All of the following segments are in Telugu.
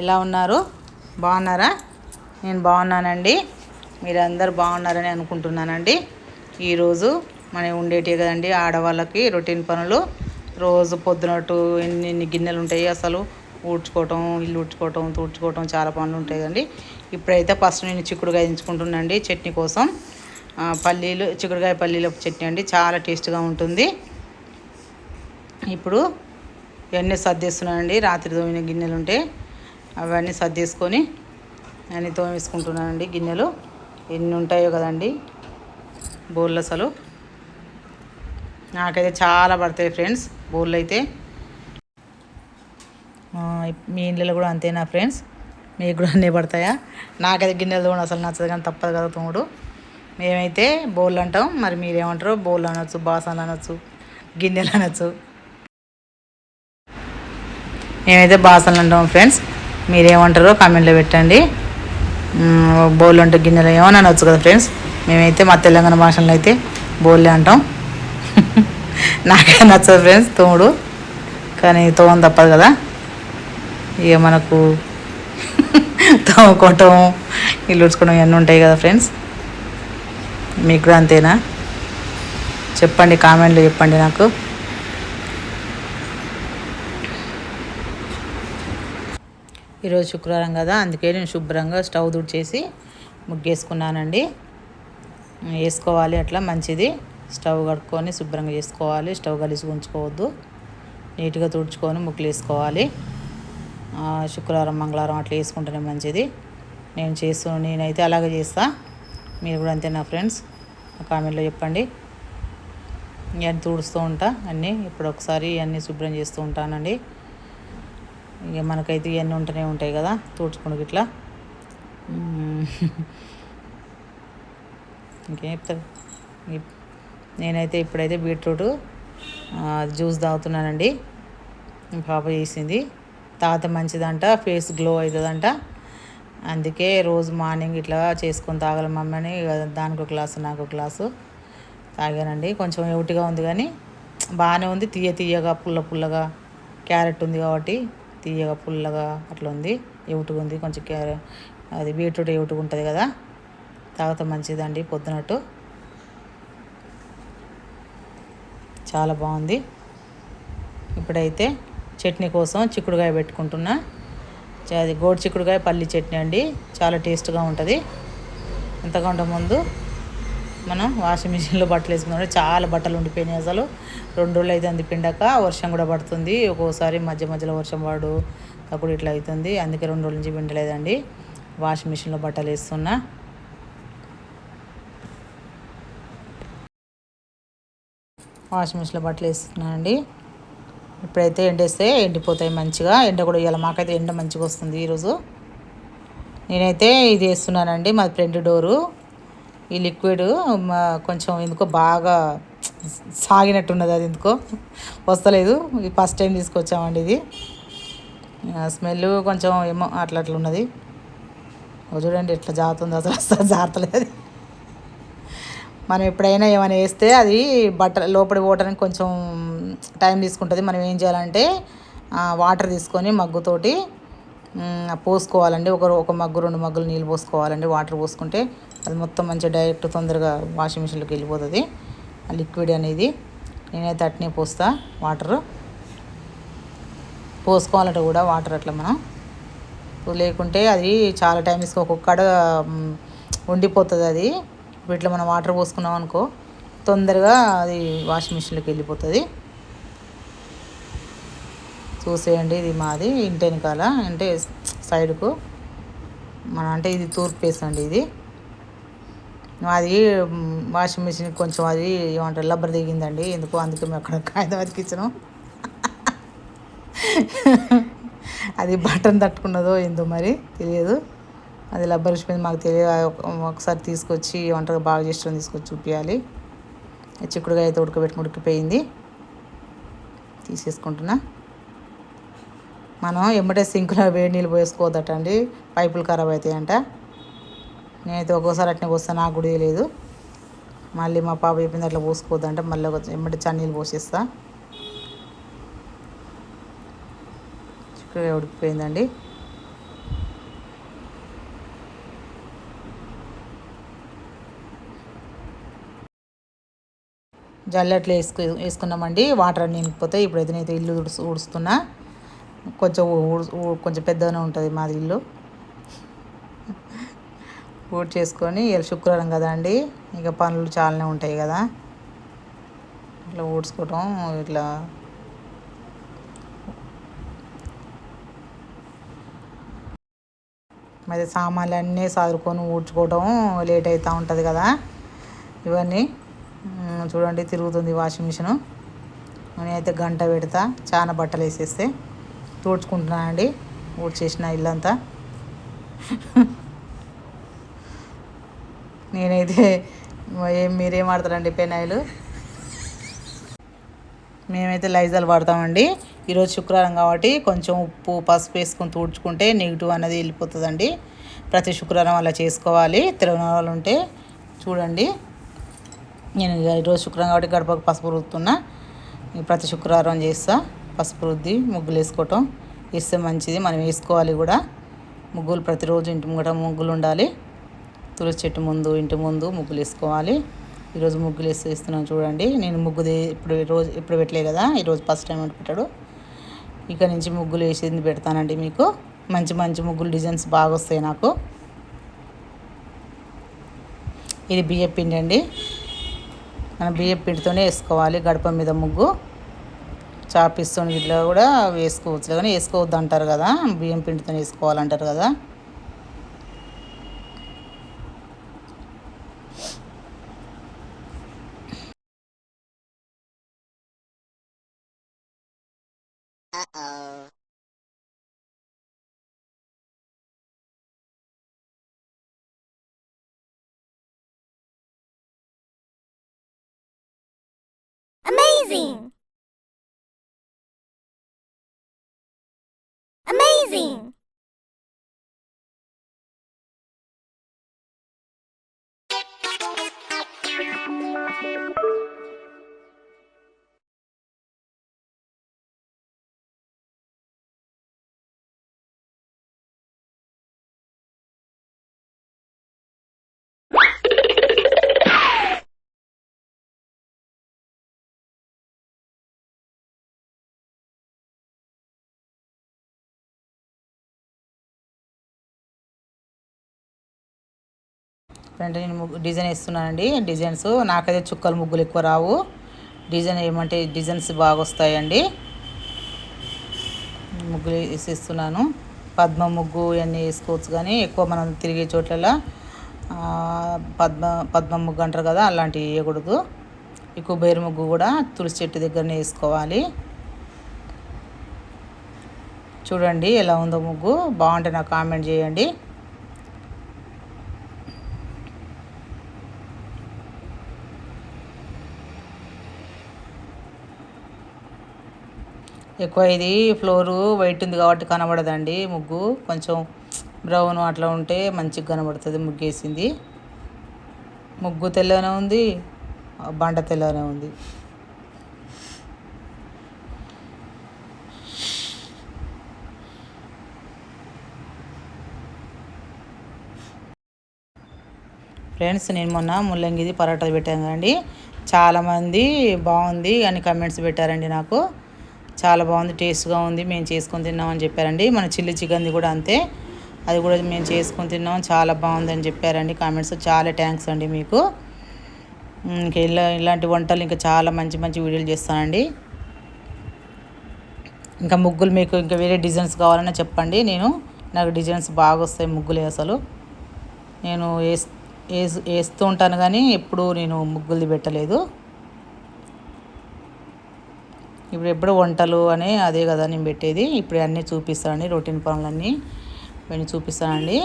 ఎలా ఉన్నారు? బాగున్నారా? నేను బాగున్నానండి. మీరందరూ బాగున్నారని అనుకుంటున్నానండి. ఈరోజు మనం ఉండేటివి కదండి ఆడవాళ్ళకి రొటీన్ పనులు. రోజు పొద్దునట్టు ఎన్ని గిన్నెలు ఉంటాయి అసలు. ఊడ్చుకోవటం, ఇల్లు ఊడ్చుకోవటం, తుడుచుకోవటం చాలా పనులు ఉంటాయి కదండి. ఇప్పుడైతే ఫస్ట్ నేను చిక్కుడుకాయ ఎంచుకుంటున్నానండి చట్నీ కోసం. చిక్కుడుకాయ పల్లీల చట్నీ అండి, చాలా టేస్ట్గా ఉంటుంది. ఇప్పుడు ఇవన్నీ సర్దేస్తున్నానండి. రాత్రి తోమిన గిన్నెలు ఉంటే అవన్నీ సర్దేసుకొని అన్నీ తోమేసుకుంటున్నానండి. గిన్నెలు ఎన్ని ఉంటాయో కదండి బోళ్ళు. అసలు నాకైతే చాలా పడతాయి ఫ్రెండ్స్ బోళ్ళు అయితే. మీ ఇళ్ళలో కూడా అంతేనా ఫ్రెండ్స్? మీకు కూడా అన్నీ పడతాయా? నాకైతే గిన్నెలు తోమడం అసలు నచ్చదు, కానీ తప్పదు కదా తోముడు. మేమైతే బోళ్ళు అంటాం, మరి మీరేమంటారో? బోళ్ళు అనొచ్చు, బాసనలు అనొచ్చు, గిన్నెలు అనొచ్చు. మేమైతే బాసనలు అంటాం ఫ్రెండ్స్. మీరేమంటారో కామెంట్లో పెట్టండి. బౌల్ అంటే గిన్నెలు ఏమని అనొచ్చు కదా ఫ్రెండ్స్. మేమైతే మా తెలంగాణ భాషలో అయితే బౌల్లే అంటాం. నాకే నచ్చదు ఫ్రెండ్స్ తోముడు, కానీ తోమని తప్పదు కదా. ఇక మనకు తోముకోవటం, ఇల్లు ఉడ్చుకోవడం ఇవన్నీ ఉంటాయి కదా ఫ్రెండ్స్. మీకు కూడా అంతేనా? చెప్పండి, కామెంట్లో చెప్పండి నాకు. ఈరోజు శుక్రవారం కదా, అందుకే నేను శుభ్రంగా స్టవ్ తుడిచేసి ముగ్గేసుకున్నానండి. వేసుకోవాలి అట్లా మంచిది. స్టవ్ కడుక్కొని శుభ్రంగా చేసుకోవాలి. స్టవ్ కలిసి ఉంచుకోవద్దు. నీట్గా తుడుచుకొని ముగ్గులు వేసుకోవాలి. శుక్రవారం, మంగళవారం అట్లా వేసుకుంటేనే మంచిది. నేనైతే అలాగే చేస్తా. మీరు కూడా అంతేనా ఫ్రెండ్స్? కామెంట్లో చెప్పండి. ఇవన్నీ తుడుస్తూ ఉంటా అన్నీ. ఇప్పుడు ఒకసారి ఇవన్నీ శుభ్రం చేస్తూ ఉంటానండి. ఇక మనకైతే ఇవన్నీ ఉంటూనే ఉంటాయి కదా తుడుచుకుంటూ ఇట్లా. ఇంకేం చెప్తారు? నేనైతే ఇప్పుడైతే బీట్రూట్ జ్యూస్ తాగుతున్నానండి. పాప చేసింది. తాగితే మంచిదంట, ఫేస్ గ్లో అవుతుందంట. అందుకే రోజు మార్నింగ్ ఇట్లా చేసుకొని తాగాలి మమ్మీ అని దానికి ఒక గ్లాసు, నాకు ఒక గ్లాసు తాగానండి. కొంచెం ఎవుటిగా ఉంది కానీ బాగానే ఉంది. తీయగా పుల్లగా క్యారెట్ ఉంది కాబట్టి తీయగా పుల్లగా అట్లా ఉంది. ఎవుటుగా ఉంది కొంచెం. అది బీట్రూట్ ఎవుటుగా ఉంటుంది కదా, తాగితే మంచిదండి పొద్దునట్టు. చాలా బాగుంది. ఇప్పుడైతే చట్నీ కోసం చిక్కుడుకాయ పెట్టుకుంటున్నా. అది గోడు చిక్కుడుకాయ పల్లి చట్నీ అండి, చాలా టేస్ట్గా ఉంటుంది. అంతకంటే ముందు మనం వాషింగ్ మిషన్లో బట్టలు వేసుకున్నాం. చాలా బట్టలు ఉండిపోయినాయి అసలు. 2 రోజులు అయితే అంది పిండక. వర్షం కూడా పడుతుంది ఒక్కోసారి, మధ్యలో వర్షం పడు అప్పుడు ఇట్లా అవుతుంది. అందుకే 2 రోజుల నుంచి పిండలేదండి. వాషింగ్ మిషన్లో బట్టలు వేస్తున్నా. వాషింగ్ మిషన్లో బట్టలు వేస్తున్నానండి. ఇప్పుడైతే ఎండేస్తే ఎండిపోతాయి మంచిగా. ఎండ కూడా ఇవాళ మాకైతే ఎండ మంచిగా వస్తుంది ఈరోజు. నేనైతే ఇది వేస్తున్నానండి, మాది ఫ్రంట్ డోరు. ఈ లిక్విడ్ కొంచెం ఎందుకో బాగా సాగినట్టున్నది, అది ఎందుకో వస్తలేదు. ఇది ఫస్ట్ టైం తీసుకొచ్చామండి. ఇది స్మెల్ కొంచెం ఏమో అట్లా ఉన్నది. చూడండి ఎట్లా జారుతుంది అసలు జారతలేదు. మనం ఎప్పుడైనా ఏమైనా వేస్తే అది లోపలికి పోవడానికి కొంచెం టైం తీసుకుంటుంది. మనం ఏం చేయాలంటే వాటర్ తీసుకొని మగ్గుతోటి పోసుకోవాలండి. ఒక మగ్గు 2 మగ్గులు నీళ్ళు పోసుకోవాలండి. వాటర్ పోసుకుంటే అది మొత్తం మంచిగా డైరెక్ట్ తొందరగా వాషింగ్ మిషన్లోకి వెళ్ళిపోతుంది ఆ లిక్విడ్ అనేది. నేనైతే అట్నే పోస్తా. వాటరు పోసుకోవాలంటే కూడా వాటర్ అట్లా మనం లేకుంటే అది చాలా టైం తీసుకో, ఒక్కొక్కడ ఉండిపోతుంది అది. ఇట్లా మనం వాటర్ పోసుకున్నాం అనుకో తొందరగా అది వాషింగ్ మిషన్లోకి వెళ్ళిపోతుంది. చూసేయండి, ఇది మాది ఇంటి వెనకాల, అంటే సైడ్కు అంటే ఇది తూర్పు ఫేస్ అండి. ఇది అది వాషింగ్ మిషన్ కొంచెం అది ఏమంటారు రబ్బర్ దిగిందండి ఎందుకో, అందుకే మేము అక్కడ కాగితం అతికించాను. అది బటన్ తట్టుకున్నదో ఏందో మరి తెలియదు. అది రబ్బర్ విషయం మాకు తెలియదు. ఒకసారి తీసుకొచ్చి ఏమంటారు బాగా చేసిన తీసుకొచ్చి చూపించాలి. చిక్కుడుగా అయితే ఉడికిపోయింది, తీసేసుకుంటున్నా. మనం ఎమ్మటే సింకులో వేడి నీళ్ళు పోసుకోవద్దట అండి, పైపులు ఖరాబ్ అవుతాయంట. నేనైతే ఒక్కోసారి అట్నే పోస్తాను, నాకు కూడా తెలియదు. మళ్ళీ మా పాప చెప్పింది అట్లా పోసుకోవద్దంటే మళ్ళీ ఎమ్మటే చన్నీళ్ళు పోసేస్తా. చిక్కుడుగా ఉడికిపోయిందండి. జల్లెట్లు వేసుకున్నామండి. వాటర్ అన్నీ నిండిపోతాయి. ఇప్పుడైతే నేను ఇల్లు ఊడుస్తున్నా. కొంచెం కొంచెం పెద్దగానే ఉంటుంది మాది ఇల్లు. చేసుకొని ఇలా శుక్రవారం కదా అండి, ఇక పనులు చాలానే ఉంటాయి కదా, ఇట్లా ఊడ్చుకోవటం ఇట్లా మరి సామాన్లు అన్నీ సదురుకొని ఊడ్చుకోవటం లేట్ అవుతూ ఉంటుంది కదా. ఇవన్నీ చూడండి తిరుగుతుంది వాషింగ్ మిషను. నేనైతే గంట పెడతా చాలా బట్టలు వేసేస్తే. తుడుచుకుంటున్నానండి, ఊడ్చేసిన ఇల్లంతా. నేనైతే మీరేం వాడతారండి పెనాయిలు? మేమైతే లైజాల్ వాడతామండి. ఈరోజు శుక్రవారం కాబట్టి కొంచెం ఉప్పు పసుపు వేసుకొని తుడుచుకుంటే నెగిటివ్ అన్నది వెళ్ళిపోతుందండి. ప్రతి శుక్రవారం అలా చేసుకోవాలి. తెలియని వాళ్ళు ఉంటే చూడండి. నేను ఈరోజు శుక్రవారం కాబట్టి గడపకు పసుపు రుద్దుతున్నా. ప్రతి శుక్రవారం చేస్తా. పసుపు రుద్ది ముగ్గులు వేసుకోవటం వేస్తే మంచిది, మనం వేసుకోవాలి కూడా. ముగ్గులు ప్రతిరోజు ఇంటి ముంగట ముగ్గులు ఉండాలి. తులసి చెట్టు ముందు ఇంటి ముందు ముగ్గులు వేసుకోవాలి. ఈరోజు ముగ్గులు వేస్తున్నాను చూడండి. నేను ఇప్పుడు పెట్టలే కదా, ఈరోజు ఫస్ట్ టైం పెట్టాడు. ఇక నుంచి ముగ్గులు వేసింది పెడతానండి మీకు. మంచి మంచి ముగ్గులు డిజైన్స్ బాగా వస్తాయి నాకు. ఇది బియ్యం పిండి అండి. మనం బియ్యం పిండితోనే వేసుకోవాలి గడప మీద ముగ్గు. చాపిస్తోని ఇట్లా కూడా వేసుకోవచ్చు, కానీ వేసుకోవద్దు అంటారు కదా, బియ్యం పిండితో వేసుకోవాలంటారు కదా. Amazing! Amazing! అంటే నేను డిజైన్ వేస్తున్నానండి. డిజైన్స్ నాకైతే చుక్కల ముగ్గులు ఎక్కువ రావు. డిజైన్ ఏమంటే డిజైన్స్ బాగా వస్తాయండి. ముగ్గులు వేసేస్తున్నాను. పద్మ ముగ్గు ఇవన్నీ వేసుకోవచ్చు, కానీ ఎక్కువ మనం తిరిగే చోట్ల పద్మ ముగ్గు అంటారు కదా, అలాంటివి వేయకూడదు. ఈ కుబేరు ముగ్గు కూడా తులసి చెట్టు దగ్గరనే వేసుకోవాలి. చూడండి ఎలా ఉందో ముగ్గు. బాగుంటే నాకు కామెంట్ చేయండి. ఎక్కువ ఇది ఫ్లోరు వైట్ ఉంది కాబట్టి కనబడదండి ముగ్గు. కొంచెం బ్రౌన్ అట్లా ఉంటే మంచిగా కనబడుతుంది ముగ్గు వేసింది. ముగ్గు తెల్లగానే ఉంది, బండ తెల్లగానే ఉంది. ఫ్రెండ్స్, నేను మొన్న ముల్లంగిది పరోటా పెట్టాను కదండి, చాలామంది బాగుంది అని కమెంట్స్ పెట్టారండి నాకు. చాలా బాగుంది, టేస్ట్గా ఉంది, మేము చేసుకొని తిన్నామని చెప్పారండి. మన చిల్లీ చికెన్ది కూడా అంతే, అది కూడా మేము చేసుకొని తిన్నాం, చాలా బాగుందని చెప్పారండి కామెంట్స్. చాలా థ్యాంక్స్ అండి మీకు. ఇంకా ఇలాంటి వంటలు ఇంకా చాలా మంచి మంచి వీడియోలు చేస్తానండి. ఇంకా ముగ్గులు మీకు ఇంకా వేరే డిజైన్స్ కావాలన్నా చెప్పండి. నాకు డిజైన్స్ బాగా వస్తాయి ముగ్గులే. అసలు నేను వేస్తూ ఉంటాను, కానీ ఎప్పుడు నేను ముగ్గులది పెట్టలేదు. ఇప్పుడు ఎప్పుడు వంటలు అని అదే కదా నేను పెట్టేది. ఇప్పుడు అన్నీ చూపిస్తానండి, రొటీన్ పనులన్నీ ఇవన్నీ చూపిస్తానండి.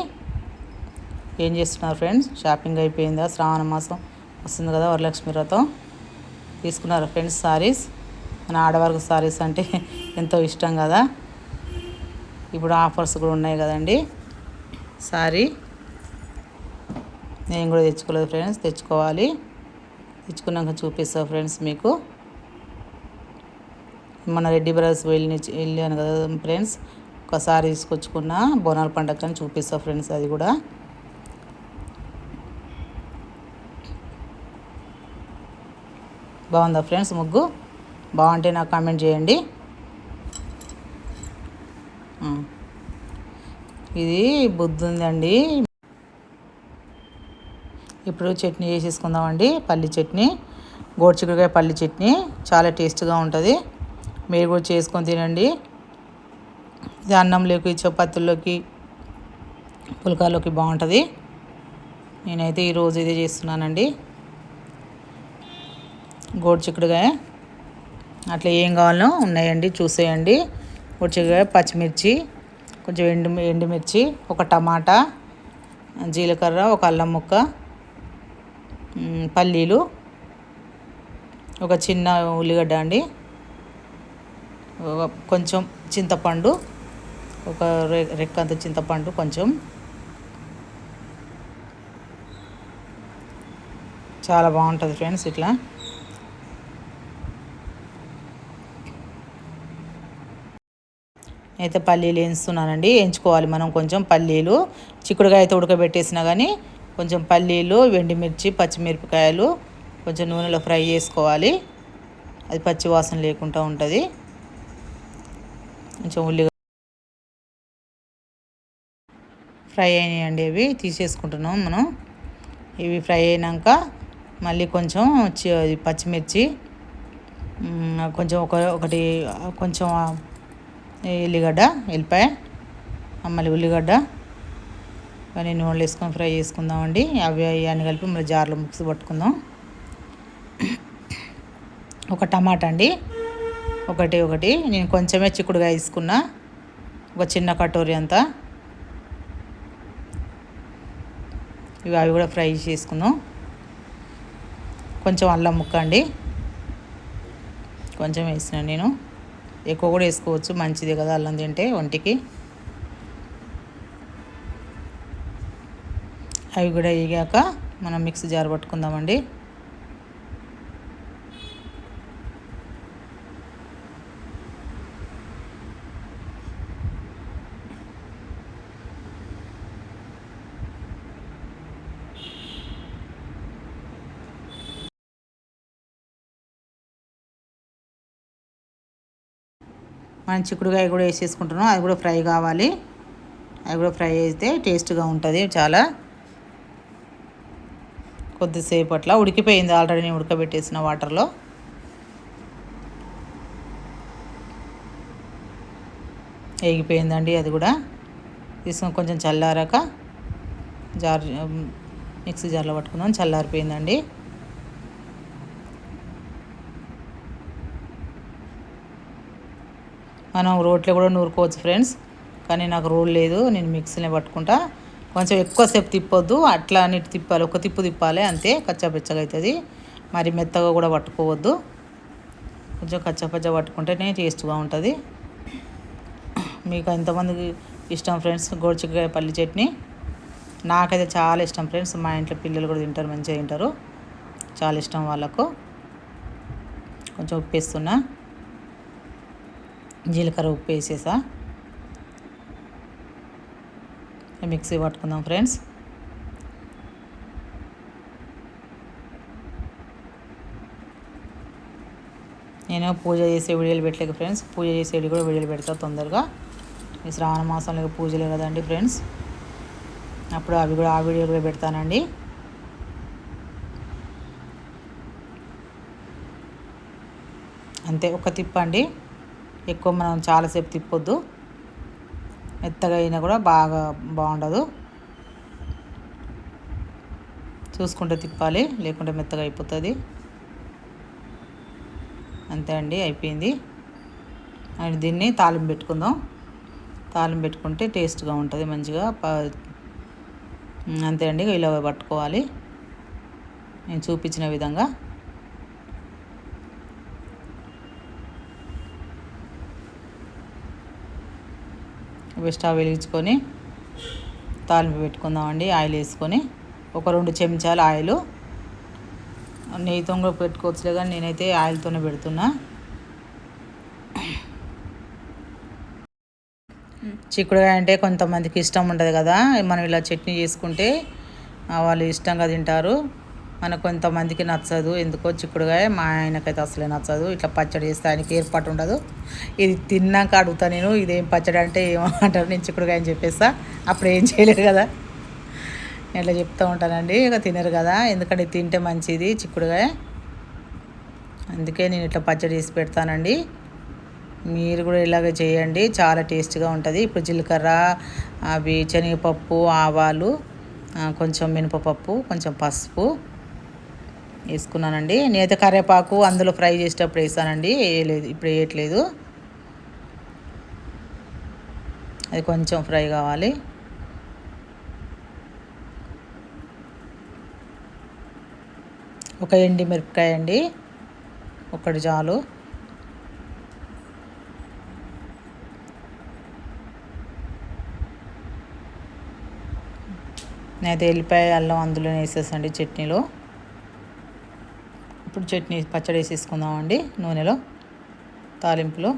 ఏం చేస్తున్నారు ఫ్రెండ్స్? షాపింగ్ అయిపోయిందా? శ్రావణ మాసం వస్తుంది కదా, వరలక్ష్మి వ్రతం. తీసుకున్నారా ఫ్రెండ్స్ సారీస్? మన ఆడవారికి సారీస్ అంటే ఎంతో ఇష్టం కదా. ఇప్పుడు ఆఫర్స్ కూడా ఉన్నాయి కదండి. సారీ నేను కూడా తెచ్చుకోలేదు ఫ్రెండ్స్, తెచ్చుకోవాలి. తెచ్చుకున్నాక చూపిస్తాను ఫ్రెండ్స్ మీకు. మన రెడ్డి బ్రదర్స్ వెళ్ళాను కదా ఫ్రెండ్స్, ఒకసారి తీసుకొచ్చుకున్న బోనాల పండగ అని చూపిస్తా ఫ్రెండ్స్. అది కూడా బాగుందా ఫ్రెండ్స్ ముగ్గు? బాగుంటే నాకు కామెంట్ చేయండి. ఇది బుద్ధి ఉందండి. ఇప్పుడు చట్నీ చేసేసుకుందామండి. పల్లి చట్నీ, గోరుచిక్కుడుకాయ పల్లి చట్నీ చాలా టేస్ట్గా ఉంటుంది. మీరు కూడా చేసుకొని తినండి. ఇది అన్నంలోకి, చపాతీల్లోకి, పుల్కాలోకి బాగుంటుంది. నేనైతే ఈరోజు ఇదే చేస్తున్నానండి. గోరుచిక్కుడుకాయ అట్లా ఏం కావాలో ఉన్నాయండి, చూసేయండి. గోరుచిక్కుడుకాయ, పచ్చిమిర్చి, కొంచెం ఎండుమిర్చి, ఒక టమాటా, జీలకర్ర, ఒక అల్లం ముక్క, పల్లీలు, ఒక చిన్న ఉల్లిగడ్డ అండి, కొంచెం చింతపండు, ఒక రెక్కంత చింతపండు కొంచెం. చాలా బాగుంటుంది ఫ్రెండ్స్. ఇట్లా అయితే పల్లీలు వేస్తున్నానండి. వేయించుకోవాలి మనం కొంచెం పల్లీలు. చిక్కుడుకాయ అయితే ఉడకబెట్టేసినా కానీ కొంచెం పల్లీలు, ఎండుమిర్చి, పచ్చిమిరపకాయలు కొంచెం నూనెలో ఫ్రై చేసుకోవాలి. అది పచ్చి వాసన లేకుండా ఉంటుంది. కొంచెం ఉల్లిగడ్డ ఫ్రై అయినాయండి. ఇవి తీసేసుకుంటున్నాం మనం. ఇవి ఫ్రై అయినాక మళ్ళీ కొంచెం పచ్చిమిర్చి, కొంచెం ఒకటి కొంచెం ఎల్లిపాయ, మళ్ళీ ఉల్లిగడ్డ ఇవన్నీ నూనెలు వేసుకొని ఫ్రై చేసుకుందామండి. అవి అన్నీ కలిపి మళ్ళీ జార్లో మిక్సీ పట్టుకుందాం. ఒక టమాటా అండి, ఒకటి నేను కొంచెమే చిక్కుడుకాయ తీసుకున్నా, ఒక చిన్న కటోరీ అంతా. అవి కూడా ఫ్రై చేసుకుందాం. కొంచెం అల్లం ముక్క అండి, కొంచెం వేసిన నేను. ఎక్కువ కూడా వేసుకోవచ్చు, మంచిదే కదా అల్లం తింటే ఒంటికి. అవి కూడా వేగాక మనం మిక్సీ జార్ పట్టుకుందామండి. మనం చిక్కుడుకాయ కూడా వేసేసుకుంటున్నాం. అది కూడా ఫ్రై కావాలి. అది కూడా ఫ్రై అయితే టేస్ట్గా ఉంటుంది చాలా. కొద్దిసేపు అట్లా ఉడికిపోయింది ఆల్రెడీ, నేను ఉడకబెట్టేసిన వాటర్లో. వేగిపోయిందండి అది కూడా. తీసుకొని కొంచెం చల్లారాక మిక్సీ జార్లో పట్టుకుందాం. చల్లారిపోయిందండి. మనం రోట్లో కూడా నూరుకోవచ్చు ఫ్రెండ్స్, కానీ నాకు రోల్ లేదు, నేను మిక్సీలో పట్టుకుంటా. కొంచెం ఎక్కువసేపు తిప్పొద్దు, అట్లా అన్నిటి తిప్పాలి, ఒక తిప్పు తిప్పాలి అంతే. కచ్చాపచ్చగా అవుతుంది, మరి మెత్తగా కూడా పట్టుకోవద్దు. కొంచెం కచ్చాపచ్చ పట్టుకుంటేనే టేస్ట్గా ఉంటుంది. మీకు ఎంతమందికి ఇష్టం ఫ్రెండ్స్ గోరుచిక్కుడుకాయ పల్లి చట్నీ? నాకైతే చాలా ఇష్టం ఫ్రెండ్స్. మా ఇంట్లో పిల్లలు కూడా తింటారు, మంచిగా తింటారు, చాలా ఇష్టం వాళ్ళకు. కొంచెం ఉప్పు వేస్తున్నా, జీలకర్ర ఉప్పు వేసేసా. మిక్సీ పట్టుకుందాం ఫ్రెండ్స్. నేను పూజ చేసే వీడియోలు పెట్టలేక ఫ్రెండ్స్, పూజ చేసేవి కూడా వీడియోలు పెడతా తొందరగా. ఈ శ్రావణ మాసంలో పూజలే కదండి ఫ్రెండ్స్, అప్పుడు అవి కూడా ఆ వీడియోలు కూడా పెడతానండి. అంతే, ఒక తిప్పండి, ఎక్కువ మనం చాలాసేపు తిప్పొద్దు. మెత్తగా అయినా కూడా బాగుండదు, చూసుకుంటే తిప్పాలి, లేకుంటే మెత్తగా అయిపోతుంది. అంతే అండి, అయిపోయింది. అండ్ దీన్ని తాలింపు పెట్టుకుందాం. తాలింపు పెట్టుకుంటే టేస్ట్గా ఉంటుంది మంచిగా. అంతే అండి, ఇలా పట్టుకోవాలి నేను చూపించిన విధంగా. స్టవ్ వెలిగించుకొని తాలింపు పెట్టుకుందామండి. ఆయిల్ వేసుకొని ఒక 2 చెంచాలు ఆయిల్. నెయ్యితో కూడా పెట్టుకోవచ్చులే, కానీ నేనైతే ఆయిల్తోనే పెడుతున్నా. చిక్కుడుకాయ అంటే కొంతమందికి ఇష్టం ఉంటుంది కదా, మనం ఇలా చట్నీ చేసుకుంటే వాళ్ళు ఇష్టంగా తింటారు. మన కొంతమందికి నచ్చదు ఎందుకో చిక్కుడుగాయ. మా ఆయనకైతే అసలే నచ్చదు. ఇట్లా పచ్చడి చేస్తే ఆయనకి ఏర్పాటు ఉండదు. ఇది తిన్నాక అడుగుతా నేను, ఇదేం పచ్చడి అంటే ఏమంటారు, నేను చిక్కుడుగాయ అని చెప్పేస్తా. అప్పుడు ఏం చేయలేరు కదా, ఇట్లా చెప్తూ ఉంటానండి. ఇక తినరు కదా, ఎందుకంటే తింటే మంచిది చిక్కుడుగాయ. అందుకే నేను ఇట్లా పచ్చడి చేసి పెడతానండి. మీరు కూడా ఇలాగే చేయండి, చాలా టేస్ట్గా ఉంటుంది. ఇప్పుడు జీలకర్ర, అవి శనగపప్పు, ఆవాలు, కొంచెం మినపపప్పు, కొంచెం పసుపు వేసుకున్నానండి. నేనైతే కరివేపాకు అందులో ఫ్రై చేసేటప్పుడు వేసానండి, వేయలేదు, ఇప్పుడు వేయట్లేదు. అది కొంచెం ఫ్రై కావాలి. ఒక ఎండి మిరపకాయ అండి, ఒకటి చాలు. నేనైతే ఎల్లిపాయ అల్లం అందులో వేసేసండి చట్నీలో. ఇప్పుడు చట్నీ పచ్చడి వేసేసుకుందామండి నూనెలో, తాలింపులో.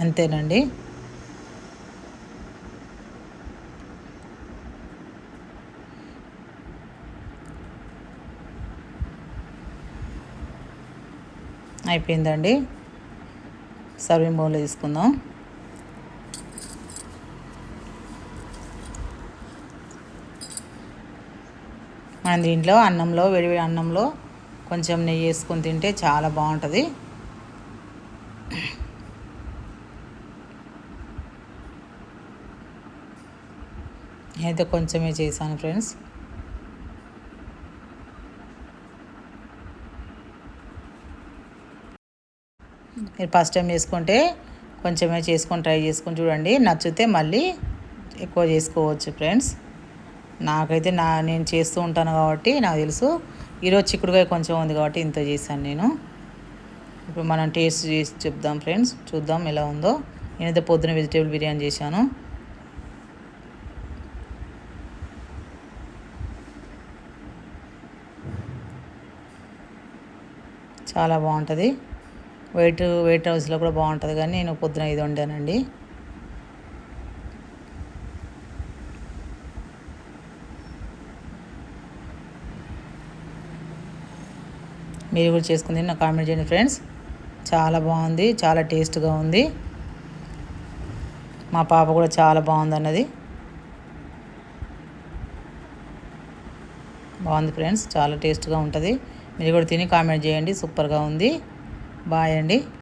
అంతేనండి. అయిపోయిందండి. సర్వింగ్ బౌల్లో తీసుకుందాం. మనం దీంట్లో అన్నంలో, వేడివేడి అన్నంలో కొంచెం నెయ్యి వేసుకొని తింటే చాలా బాగుంటుంది. నేనైతే కొంచెమే చేశాను ఫ్రెండ్స్. మీరు ఫస్ట్ టైం చేసుకుంటే కొంచెమే చేసుకొని ట్రై చేసుకొని చూడండి. నచ్చితే మళ్ళీ ఎక్కువ చేసుకోవచ్చు ఫ్రెండ్స్. నాకైతే నేను చేస్తూ ఉంటాను కాబట్టి నాకు తెలుసు. ఈరోజు చిక్కుడుకాయ కొంచెం ఉంది కాబట్టి ఇంత చేశాను నేను. ఇప్పుడు మనం టేస్ట్ చేసి చెప్దాం ఫ్రెండ్స్, చూద్దాం ఎలా ఉందో. నేనైతే పొద్దున వెజిటేబుల్ బిర్యానీ చేశాను. చాలా బాగుంటుంది. వెయిట్ హౌస్లో కూడా బాగుంటుంది, కానీ నేను పొద్దున ఇది వండానండి. మీరు కూడా చేసుకుంది నాకు కామెంట్ చేయండి ఫ్రెండ్స్. చాలా బాగుంది, చాలా టేస్ట్గా ఉంది. మా పాప కూడా చాలా బాగుంది అన్నది. బాగుంది ఫ్రెండ్స్, చాలా టేస్ట్గా ఉంటుంది. మీరు కూడా తిని కామెంట్ చేయండి. సూపర్గా ఉంది. బాయ్ అండి.